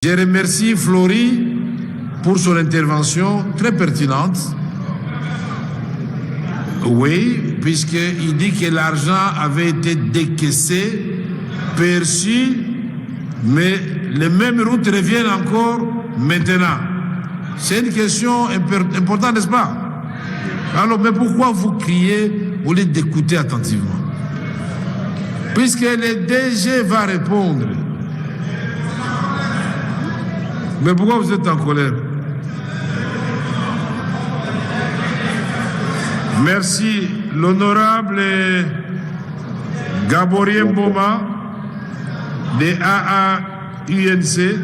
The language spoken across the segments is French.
Je remercie Flory pour son intervention très pertinente. Oui, puisqu'il dit que l'argent avait été décaissé, perçu, mais les mêmes routes reviennent encore maintenant. C'est une question importante, n'est-ce pas? Alors, mais pourquoi vous criez au lieu d'écouter attentivement? Puisque le DG va répondre. Mais pourquoi vous êtes en colère? Merci. L'honorable Gaborien Boma de AAUNC.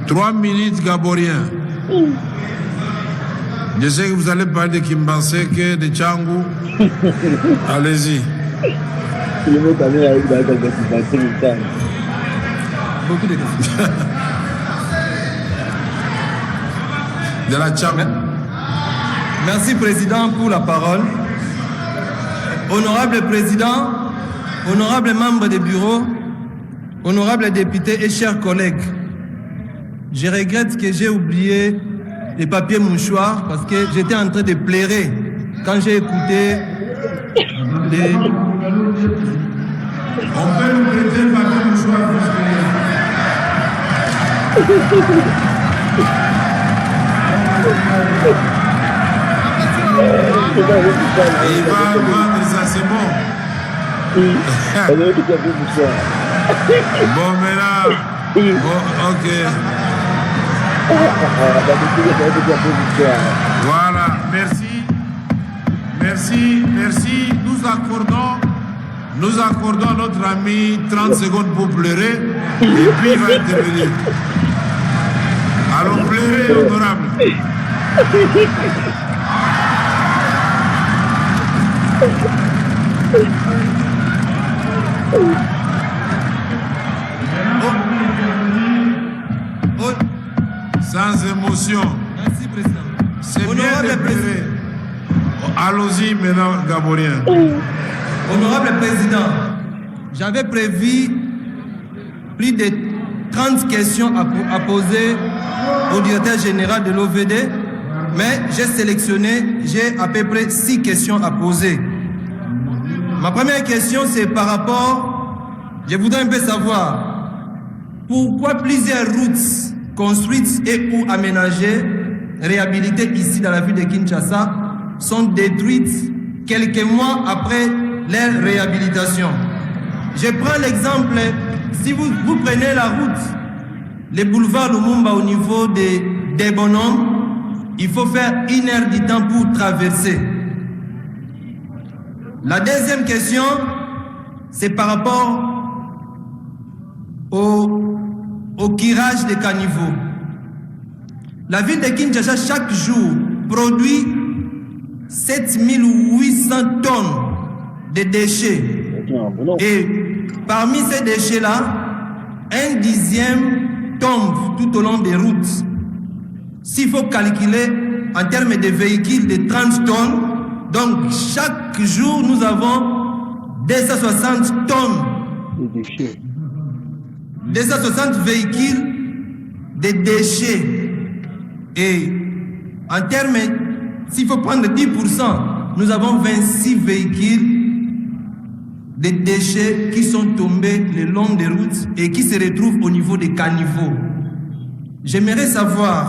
Trois minutes, Gaborien. Je sais que vous allez parler de Kimbanseke, de Tchangou. Allez-y. Beaucoup de questions. De la Tchangou. Merci, Président, pour la parole. Honorable Président, honorables membres du bureau, honorables députés et chers collègues, je regrette que j'ai oublié les papiers mouchoirs parce que j'étais en train de pleurer quand j'ai écouté les... On peut nous prêter le papier mouchoir il va vendre ça, c'est bon. Bon, maintenant. Oh, ok. Voilà, merci. Merci. Nous accordons à notre ami 30 secondes pour pleurer et puis il va intervenir. Allons pleurer, honorable. Sans émotion. Merci, Président. C'est bien de pleurer. Allons-y maintenant, Gaborien. Honorable Président, j'avais prévu plus de 30 questions à poser au directeur général de l'OVD, mais j'ai à peu près 6 questions à poser. Ma première question, c'est par rapport, je voudrais un peu savoir, pourquoi plusieurs routes construites et ou aménagées, réhabilitées ici dans la ville de Kinshasa, sont détruites quelques mois après leur réhabilitation. Je prends l'exemple, si vous prenez la route, le boulevard Lumumba au niveau des bonhommes, il faut faire 1 heure du temps pour traverser. La deuxième question, c'est par rapport au curage des caniveaux. La ville de Kinshasa, chaque jour, produit 7800 tonnes de déchets. Et parmi ces déchets-là, 1/10 tombe tout au long des routes. S'il faut calculer en termes de véhicules de 30 tonnes, donc chaque jour nous avons 260 tonnes de déchets. 260 véhicules de déchets. Et en termes, s'il faut prendre 10%, nous avons 26 véhicules de déchets qui sont tombés le long des routes et qui se retrouvent au niveau des caniveaux. J'aimerais savoir,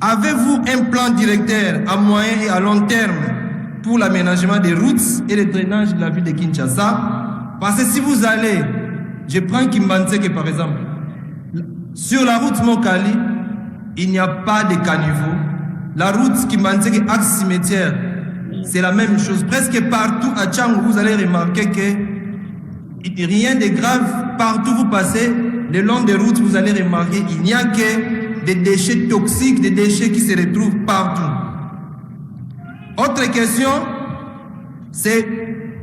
avez-vous un plan directeur à moyen et à long terme pour l'aménagement des routes et le drainage de la ville de Kinshasa? Parce que si vous allez, je prends Kimbanseke par exemple, sur la route Mokali, il n'y a pas de caniveau. La route Kimbanseke axe cimetière, c'est la même chose. Presque partout à Tchangou, vous allez remarquer que rien de grave. Partout vous passez, le long des routes, vous allez remarquer il n'y a que des déchets toxiques, des déchets qui se retrouvent partout. Autre question, c'est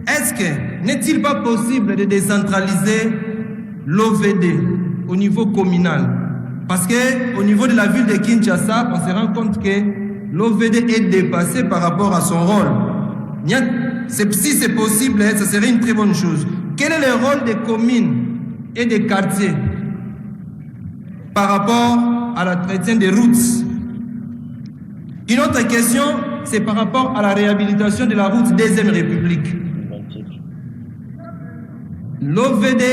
est-ce que n'est-il pas possible de décentraliser l'OVD au niveau communal? Parce qu'au niveau de la ville de Kinshasa, on se rend compte que l'OVD est dépassé par rapport à son rôle. si c'est possible, ce serait une très bonne chose. Quel est le rôle des communes et des quartiers par rapport à l'entretien des routes? Une autre question, c'est par rapport à la réhabilitation de la route Deuxième République. L'OVD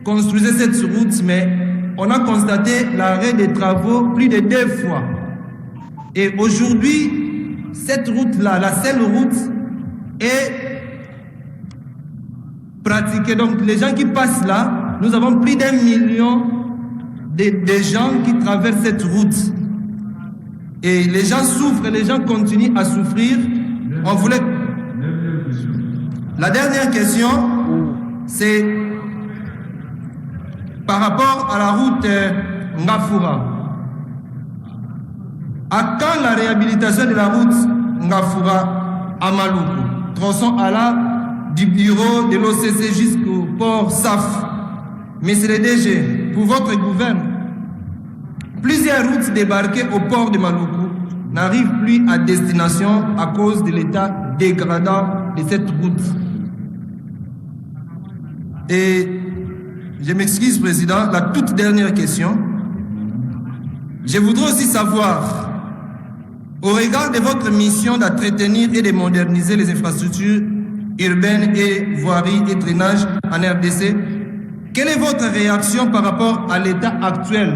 construisait cette route, mais on a constaté l'arrêt des travaux plus de 2 fois. Et aujourd'hui, cette route-là, la seule route, est pratiquée. Donc les gens qui passent là, nous avons plus d'1 million de gens qui traversent cette route. Et les gens souffrent et les gens continuent à souffrir. On voulait... La dernière question, c'est par rapport à la route Ngafura. À quand la réhabilitation de la route Ngafura à Maluku, tronçon du bureau de l'OCC jusqu'au port SAF? Monsieur le DG, pour votre gouvernement, plusieurs routes débarquées au port de Maluku n'arrivent plus à destination à cause de l'état dégradant de cette route. Et je m'excuse, Président, la toute dernière question. Je voudrais aussi savoir, au regard de votre mission d'entretenir et de moderniser les infrastructures urbaines et voiries et drainage en RDC, quelle est votre réaction par rapport à l'état actuel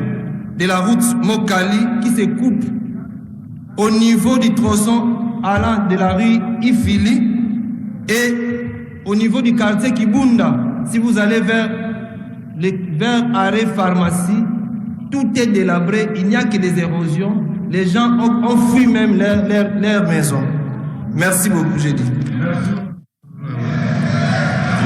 de la route Mokali qui se coupe au niveau du tronçon allant de la rue Ifili et au niveau du quartier Kibunda? Si vous allez vers Arrêt Pharmacie, tout est délabré, il n'y a que des érosions. Les gens ont fui même leur maison. Merci beaucoup, j'ai dit. Merci.